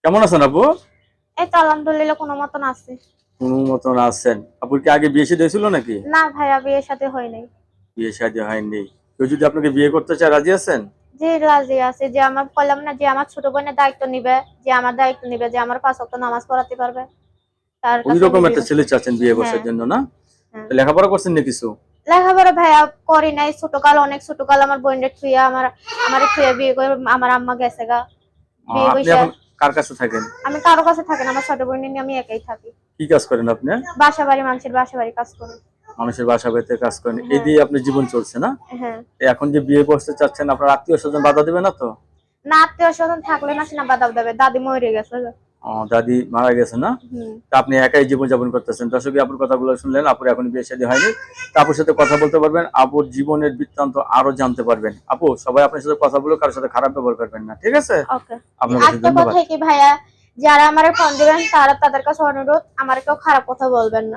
কেমন আছেন আপু? এই তো আলহামদুলিল্লাহ কোনো মতন আছে। কোনো মতন আছেন। আপুর কি আগে বিয়ে শাদী হয়েছিল নাকি? না ভাইয়া, বিয়ের সাথে হয় নাই। বিয়ে শাদী হয়নি। কেউ যদি আপনাকে বিয়ে করতে চায় রাজি আছেন? যে রাজি আছে, যে আমার বললাম না, যে আমার ছোট বোনের দায়িত্ব নিবে, যে আমার দায়িত্ব নিবে, যে আমার 5 ওয়াক্ত নামাজ পড়াতে পারবে, তার ওই কাছে আমি রকম বিয়ে একটা করতে। ছেলে চাচ্ছেন বিয়ে বসার হ্যাঁ, জন্য না? হ্যাঁ। তো লেখাপড়া করছেন না কিছু? লেখাপড়া ভাইয়া করি নাই, ছোটকাল, অনেক ছোটকাল আমার বোনের থুইয়া আমার থুইয়া বিয়ে করে আমার আম্মা গেছে গা। বিয়ে আপনি বসে এখন কার কাছে থাকেন? আমি কারো কাছে থাকি না, আমার ছোট বোনের নিয়ে আমি একাই থাকি। কি কাজ করেন আপনি? বাসা বাড়ি, মানুষের বাসা বাড়ি কাজ করি। মানুষের বাসা বাড়িতে কাজ করেন, এই হ্যাঁ, দিয়ে আপনার জীবন চলছে না? হ্যাঁ। তো এখন যে বিয়ে বসতে চাচ্ছেন, আপনার আত্মীয় স্বজন বাধা দিবে না তো? না, আত্মীয় স্বজন থাকলে না সিনা বাধা দেবে, দাদি মরে গেছে গা। দাদি মারা গেছে না? হুম। তা আপনি একাই জীবনযাপন করতেছেন। দর্শক, আপুর কথাগুলো শুনলেন। আপুর এখন বিয়ে শাদী হয়নি। তা আপুর সাথে কথা বলতে পারবেন, আপুর জীবনের বৃত্তান্ত আরো জানতে পারবেন। আপু, সবাই আপনার সাথে কথা বলে কারোর সাথে খারাপ ব্যবহার করবেন না, ঠিক আছে? ওকে। আপনার কাছে একটা ধন্যবাদ। কথা কি ভাইয়া, যারা আমারে ফোন দিবেন তাদের কাছে অনুরোধ, আমার কেউ খারাপ কথা বলবেন না।